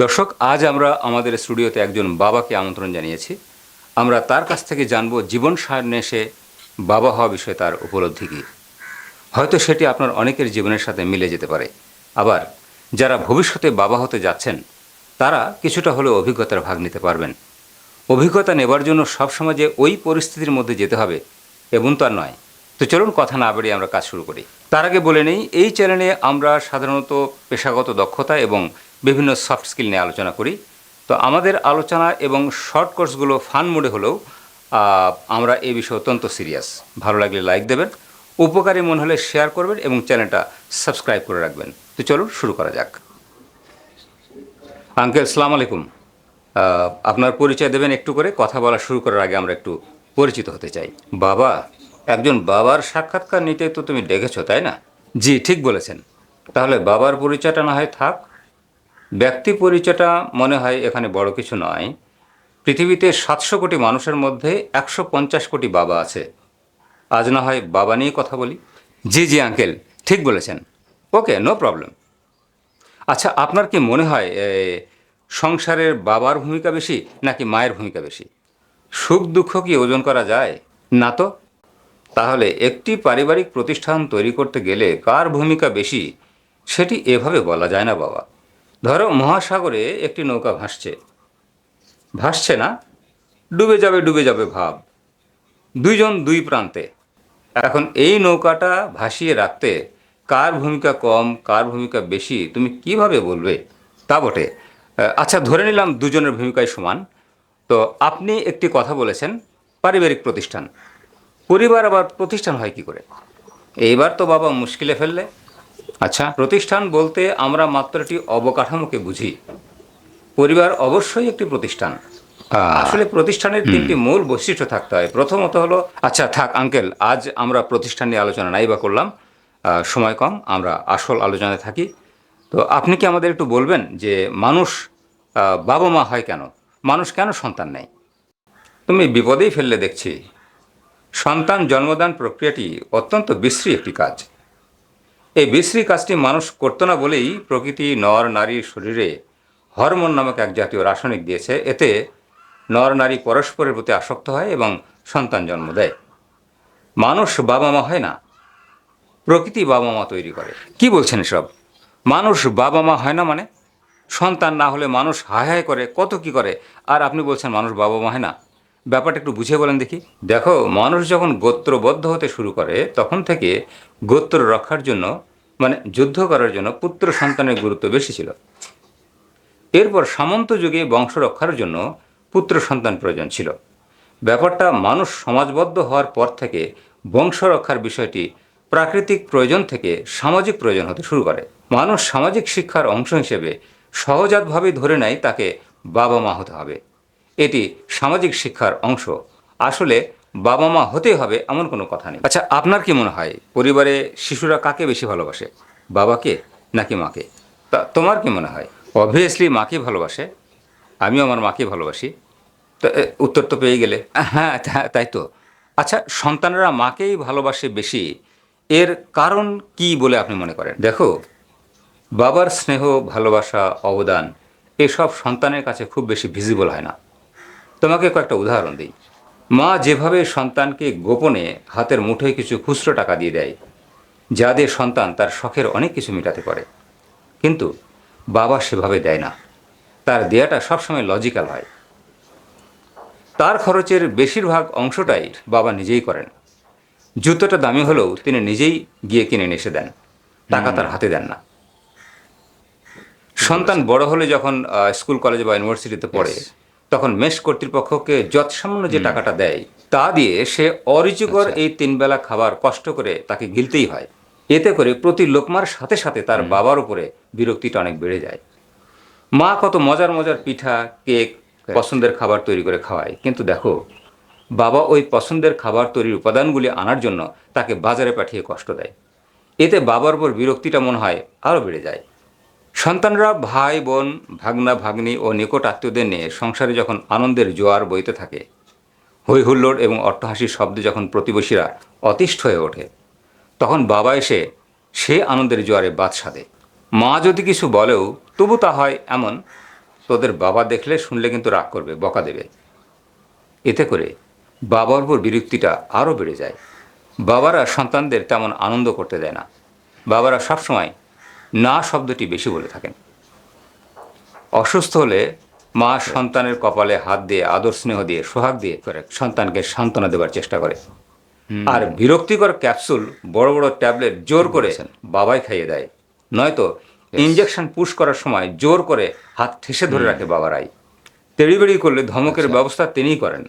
দর্শক, আজ আমরা আমাদের স্টুডিওতে একজন বাবাকে আমন্ত্রণ জানিয়েছি। আমরা তার কাছ থেকে জানব জীবন সারণ্যে বাবা হওয়া বিষয়ে তার উপলব্ধি কী। হয়তো সেটি আপনার অনেকের জীবনের সাথে মিলে যেতে পারে। আবার যারা ভবিষ্যতে বাবা হতে যাচ্ছেন তারা কিছুটা হলেও অভিজ্ঞতার ভাগ নিতে পারবেন। অভিজ্ঞতা নেবার জন্য সবসময় যে ওই পরিস্থিতির মধ্যে যেতে হবে এমন তো আর নয়। তো চলুন কথা না বাড়িয়ে আমরা কাজ শুরু করি। তার আগে বলে নেই, এই চ্যানেলে আমরা সাধারণত পেশাগত দক্ষতা এবং বিভিন্ন সফট স্কিল নিয়ে আলোচনা করি। তো আমাদের আলোচনা এবং শর্ট কোর্সগুলো ফান মোডে হলেও আমরা এই বিষয়ে অত্যন্ত সিরিয়াস। ভালো লাগলে লাইক দেবেন, উপকারী মনে হলে শেয়ার করবেন এবং চ্যানেলটা সাবস্ক্রাইব করে রাখবেন। তো চলুন শুরু করা যাক। আঙ্কেল, সালাম আলাইকুম। আপনার পরিচয় দেবেন একটু করে। কথা বলা শুরু করার আগে আমরা একটু পরিচিত হতে চাই। বাবা, একজন বাবার সাক্ষাৎকার নিতে তো তুমি ডেকেছো, তাই না? জি, ঠিক বলেছেন। তাহলে বাবার পরিচয়টা না হয় থাক। ব্যক্তি পরিচয়টা মনে হয় এখানে বড় কিছু নয়। পৃথিবীতে 700 কোটি মানুষের মধ্যে 150 কোটি বাবা আছে। আজ না হয় বাবা নিয়ে কথা বলি। জি জি আঙ্কেল, ঠিক বলেছেন। ওকে, নো প্রবলেম। আচ্ছা, আপনার কি মনে হয় সংসারের বাবার ভূমিকা বেশি নাকি মায়ের ভূমিকা বেশি? সুখ দুঃখ কি ওজন করা যায়? না তো। তাহলে একটি পারিবারিক প্রতিষ্ঠান তৈরি করতে গেলে কার ভূমিকা বেশি সেটি এভাবে বলা যায় না বাবা। ধরো মহাসাগরে একটি নৌকা ভাসছে। ভাসছে না, ডুবে যাবে ভাব। দুইজন দুই প্রান্তে। এখন এই নৌকাটা ভাসিয়ে রাখতে কার ভূমিকা কম কার ভূমিকা বেশি তুমি কিভাবে বলবে? তা বটে। আচ্ছা, ধরে নিলাম দুজনের ভূমিকাই সমান। তো আপনি একটি কথা বলেছেন, পারিবারিক প্রতিষ্ঠান। পরিবার আবার প্রতিষ্ঠান হয় কি করে? এইবার তো বাবা মুশকিলে ফেললে। আচ্ছা, প্রতিষ্ঠান বলতে আমরা মাত্র একটি অবকাঠামোকে বুঝি। পরিবার অবশ্যই একটি প্রতিষ্ঠান। আসলে প্রতিষ্ঠানের তিনটি মূল বৈশিষ্ট্য থাকতে হয়। প্রথমত হলো, আচ্ছা থাক আঙ্কেল, আজ আমরা প্রতিষ্ঠান নিয়ে আলোচনা নাই বা করলাম। সময় কম, আমরা আসল আলোচনায় থাকি। তো আপনি কি আমাদের একটু বলবেন যে মানুষ বাবা মা হয় কেন? মানুষ কেন সন্তান নেয়? তুমি বিপদেই ফেললে দেখছি। সন্তান জন্মদান প্রক্রিয়াটি অত্যন্ত বিশ্রী একটি কাজ। এই বিশ্রী কাজটি মানুষ করতো না বলেই প্রকৃতি নর নারীর শরীরে হরমোন নামক এক জাতীয় রাসায়নিক দিয়েছে। এতে নর নারী পরস্পরের প্রতি আসক্ত হয় এবং সন্তান জন্ম দেয়। মানুষ বাবা মা হয় না, প্রকৃতি বাবা মা তৈরি করে। কি বলছেন এসব? মানুষ বাবা মা হয় না মানে? সন্তান না হলে মানুষ হায় হায় করে, কত কি করে, আর আপনি বলছেন মানুষ বাবা মা হয় না? ব্যাপারটা একটু বুঝিয়ে বলেন দেখি। দেখো, মানুষ যখন গোত্রবদ্ধ হতে শুরু করে তখন থেকে গোত্র রক্ষার জন্য, মানে যুদ্ধ করার জন্য পুত্র সন্তানের গুরুত্ব বেশি ছিল। এরপর সামন্ত যুগে বংশ রক্ষার জন্য পুত্র সন্তান প্রয়োজন ছিল। ব্যাপারটা মানুষ সমাজবদ্ধ হওয়ার পর থেকে বংশ রক্ষার বিষয়টি প্রাকৃতিক প্রয়োজন থেকে সামাজিক প্রয়োজন হতে শুরু করে। মানুষ সামাজিক শিক্ষার অংশ হিসেবে সহজাতভাবেই ধরে নেয় তাকে বাবা মা হতে হবে। এটি সামাজিক শিক্ষার অংশ। আসলে বাবা মা হতেই হবে এমন কোনো কথা নেই। আচ্ছা, আপনার কি মনে হয় পরিবারে শিশুরা কাকে বেশি ভালোবাসে, বাবাকে নাকি মাকে? তা তোমার কি মনে হয়? অবভিয়াসলি মাকে ভালোবাসে। আমিও আমার মাকে ভালোবাসি। তো উত্তর তো পেয়ে গেলে। হ্যাঁ, তাই তো। আচ্ছা, সন্তানরা মাকেই ভালোবাসে বেশি, এর কারণ কি বলে আপনি মনে করেন? দেখো, বাবার স্নেহ, ভালোবাসা, অবদান এসব সন্তানের কাছে খুব বেশি ভিজিবল হয় না। তোমাকে কয়েকটা উদাহরণ দিই। মা যেভাবে সন্তানকে গোপনে হাতের মুঠোয় কিছু খুচরো টাকা দিয়ে দেয়, যা দিয়ে সন্তান তার শখের অনেক কিছু মেটাতে পারে, কিন্তু বাবা সেভাবে দেয় না। তার দেয়াটা সবসময় লজিক্যাল হয়। তার খরচের বেশিরভাগ অংশটাই বাবা নিজেই করেন। জুতোটা দামি হলেও তিনি নিজেই গিয়ে কিনে নিয়ে এসে দেন, টাকা তার হাতে দেন না। সন্তান বড় হলে যখন স্কুল কলেজ বা ইউনিভার্সিটিতে পড়ে, তখন মেস কর্তৃপক্ষকে যৎসামান্য যে টাকাটা দেয় তা দিয়ে সে অরুচিকর এই 3 বেলা খাবার কষ্ট করে তাকে গিলতেই হয়। এতে করে প্রতি লোকমার সাথে সাথে তার বাবার উপরে বিরক্তিটা অনেক বেড়ে যায়। মা কত মজার মজার পিঠা, কেক, পছন্দের খাবার তৈরি করে খাওয়ায়, কিন্তু দেখো, বাবা ওই পছন্দের খাবার তৈরির উপাদানগুলি আনার জন্য তাকে বাজারে পাঠিয়ে কষ্ট দেয়। এতে বাবার উপর বিরক্তিটা মনে হয় আরও বেড়ে যায়। সন্তানরা ভাই বোন, ভাগনা ভাগ্নি ও নিকট আত্মীয়দের নিয়ে সংসারে যখন আনন্দের জোয়ার বইতে থাকে, হৈ হুল্লোড় এবং অট্টহাসির শব্দে যখন প্রতিবেশীরা অতিষ্ঠ হয়ে ওঠে, তখন বাবা এসে সে আনন্দের জোয়ারে বাদ সাধে। মা যদি কিছু বলেও তবু তা হয় এমন, তোদের বাবা দেখলে শুনলে কিন্তু রাগ করবে, বকা দেবে। এতে করে বাবার উপর বিরক্তিটা আরও বেড়ে যায়। বাবারা সন্তানদের তেমন আনন্দ করতে দেয় না। বাবারা সবসময় না শব্দটি বেশি বলে থাকেন। অসুস্থ হলে মা সন্তানের কপালে হাত দিয়ে আদর স্নেহ দিয়ে সোহাগ দিয়ে করে সন্তানকে সান্ত্বনা দেওয়ার চেষ্টা করে। আর বিরক্তিকর ক্যাপসুল, বড় বড় ট্যাবলেট জোর করে বাবাই খাইয়ে দেয়। নয়তো ইঞ্জেকশন পুশ করার সময় জোর করে হাত ঠেসে ধরে রাখে বাবারাই। তেড়িবেড়ি করলে ধমকের ব্যবস্থা তিনিই করেন।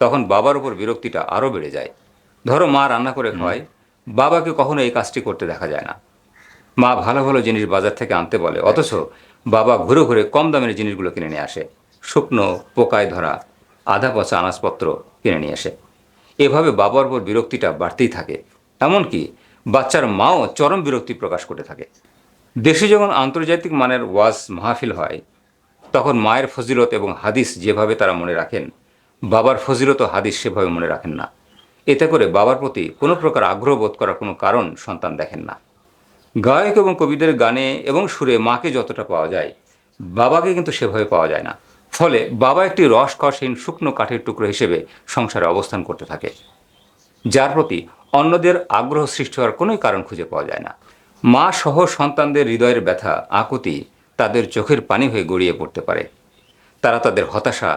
তখন বাবার উপর বিরক্তিটা আরও বেড়ে যায়। ধরো মা রান্না করে খাওয়ায়, বাবাকে কখনো এই কাজটি করতে দেখা যায় না। মা ভালো ভালো জিনিস বাজার থেকে আনতে বলে, অথচ বাবা ঘুরে ঘুরে কম দামের জিনিসগুলো কিনে নিয়ে আসে। শুকনো পোকায় ধরা আধা পচা আনাজপত্র কিনে নিয়ে আসে। এভাবে বাবার উপর বিরক্তিটা বাড়তেই থাকে। এমনকি বাচ্চার মাও চরম বিরক্তি প্রকাশ করতে থাকে। দেশে যখন আন্তর্জাতিক মানের ওয়াজ মাহফিল হয়, তখন মায়ের ফজিলত এবং হাদিস যেভাবে তারা মনে রাখেন, বাবার ফজিলত ও হাদিস সেভাবে মনে রাখেন না। এতে করে বাবার প্রতি কোনো প্রকার আগ্রহ বোধ করার কোনো কারণ সন্তান দেখেন না। গায়ক এবং কবিদের গানে এবং সুরে মাকে যতটা পাওয়া যায়, বাবাকে কিন্তু সেভাবে পাওয়া যায় না। ফলে বাবা একটি রসকসহীন শুকনো কাঠের টুকরো হিসেবে সংসারে অবস্থান করতে থাকে, যার প্রতি অন্যদের আগ্রহ সৃষ্টি হওয়ার কোনোই কারণ খুঁজে পাওয়া যায় না। মা সহ সন্তানদের হৃদয়ের ব্যথা আকুতি তাদের চোখের পানি হয়ে গড়িয়ে পড়তে পারে। তারা তাদের হতাশা,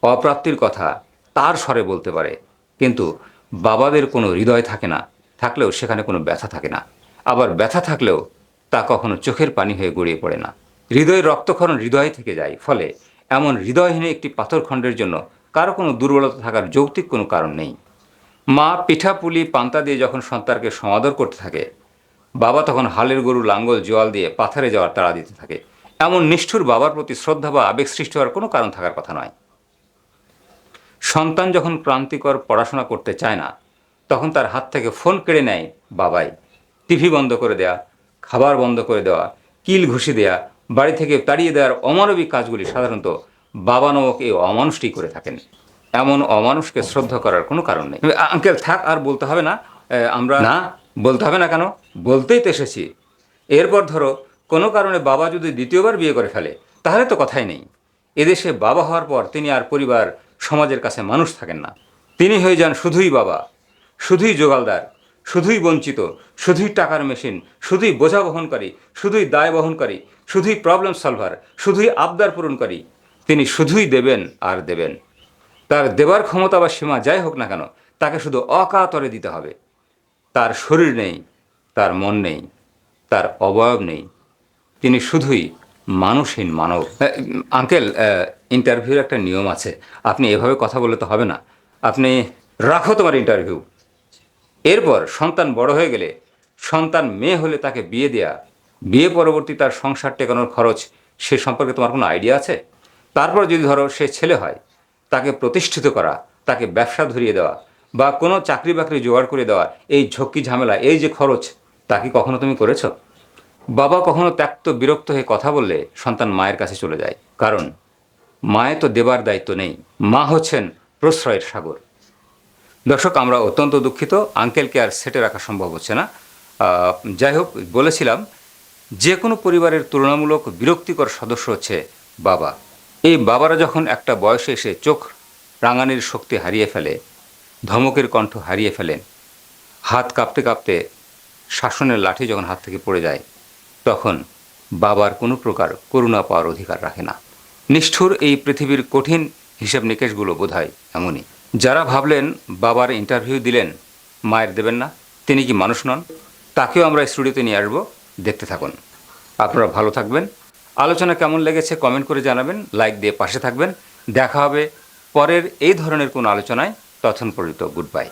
অপ্রাপ্তির কথা তার স্বরে বলতে পারে, কিন্তু বাবাদের কোনো হৃদয় থাকে না। থাকলেও সেখানে কোনো ব্যথা থাকে না। আবার ব্যথা থাকলেও তা কখনো চোখের পানি হয়ে গড়িয়ে পড়ে না। হৃদয়ের রক্তক্ষরণ হৃদয় থেকে যায়। ফলে এমন হৃদয়হীন একটি পাথরখণ্ডের জন্য কারো কোনো দুর্বলতা থাকার যৌক্তিক কোনো কারণ নেই। মা পিঠা পুলি পান্তা দিয়ে যখন সন্তানকে সমাদর করতে থাকে, বাবা তখন হালের গরু লাঙ্গল জোয়াল দিয়ে পাথারে যাওয়ার তাড়া দিতে থাকে। এমন নিষ্ঠুর বাবার প্রতি শ্রদ্ধা বা আবেগ সৃষ্টি হওয়ার কোনো কারণ থাকার কথা নয়। সন্তান যখন ক্রান্তিকর পড়াশোনা করতে চায় না, তখন তার হাত থেকে ফোন কেড়ে নেয় বাবাই। টিভি বন্ধ করে দেয়া, খাবার বন্ধ করে দেওয়া, কিল ঘুষি দেয়া, বাড়ি থেকে তাড়িয়ে দেওয়ার অমানবিক কাজগুলি সাধারণত বাবা নামক এই অমানুষটি করে থাকেন। এমন অমানুষকে শ্রদ্ধা করার কোনো কারণ নেই। আঙ্কেল থাক, আর বলতে হবে না। আমরা না, বলতে হবে না কেন? বলতেই তো এসেছি। এরপর ধরো কোনো কারণে বাবা যদি দ্বিতীয়বার বিয়ে করে ফেলে, তাহলে তো কথাই নেই। এদেশে বাবা হওয়ার পর তিনি আর পরিবার সমাজের কাছে মানুষ থাকেন না। তিনি হয়ে যান শুধুই বাবা, শুধুই জোগালদার, শুধুই বঞ্চিত, শুধুই টাকার মেশিন, শুধুই বোঝা বহনকারী, শুধুই দায় বহনকারী, শুধুই প্রবলেম সলভার, শুধুই আবদার পূরণকারী। তিনি শুধুই দেবেন আর দেবেন। তার দেবার ক্ষমতা বা সীমা যাই হোক না কেন, তাকে শুধু অকাতরে দিতে হবে। তার শরীর নেই, তার মন নেই, তার অবয়ব নেই। তিনি শুধুই মানুষহীন মানব। আঙ্কেল, ইন্টারভিউর একটা নিয়ম আছে। আপনি এভাবে কথা বললে তো হবে না। আপনি রাখো তোমার ইন্টারভিউ। এরপর সন্তান বড় হয়ে গেলে, সন্তান মেয়ে হলে তাকে বিয়ে দেয়া, বিয়ে পরবর্তী তার সংসার টেকানোর খরচ, সে সম্পর্কে তোমার কোনো আইডিয়া আছে? তারপর যদি ধরো সে ছেলে হয়, তাকে প্রতিষ্ঠিত করা, তাকে ব্যবসা ধরিয়ে দেওয়া বা কোনো চাকরি বাকরি জোগাড় করে দেওয়া, এই ঝক্কি ঝামেলা, এই যে খরচ, তা কি কখনো তুমি করেছো? বাবা কখনো ত্যক্ত বিরক্ত হয়ে কথা বললে সন্তান মায়ের কাছে চলে যায়, কারণ মায়ে তো দেবার দায়িত্ব নেই। মা হচ্ছেন প্রশ্রয়ের সাগর। দর্শক, আমরা অত্যন্ত দুঃখিত, আঙ্কেলকে আর সেটে রাখা সম্ভব হচ্ছে না। যাই হোক, বলেছিলাম যে কোনো পরিবারের তুলনামূলক বিরক্তিকর সদস্য হচ্ছে বাবা। এই বাবারা যখন একটা বয়সে এসে চোখ রাঙানির শক্তি হারিয়ে ফেলে, ধমকের কণ্ঠ হারিয়ে ফেলেন, হাত কাঁপতে কাঁপতে শাসনের লাঠি যখন হাত থেকে পড়ে যায়, তখন বাবার কোনো প্রকার করুণা পাওয়ার অধিকার রাখে না। নিষ্ঠুর এই পৃথিবীর কঠিন হিসাব নিকেশগুলো বোধহয় এমনই। যারা ভাবলেন বাবার ইন্টারভিউ দিলেন, মায়ের দেবেন না, তিনি কি মানুষ নন? তাকেও আমরা স্টুডিওতে নিয়ে আসবো, দেখতে থাকুন। আপনারা ভালো থাকবেন। আলোচনা কেমন লেগেছে কমেন্ট করে জানাবেন, লাইক দিয়ে পাশে থাকবেন। দেখা হবে পরের এই ধরনের কোনো আলোচনায়। তখন পর্যন্ত গুড বাই।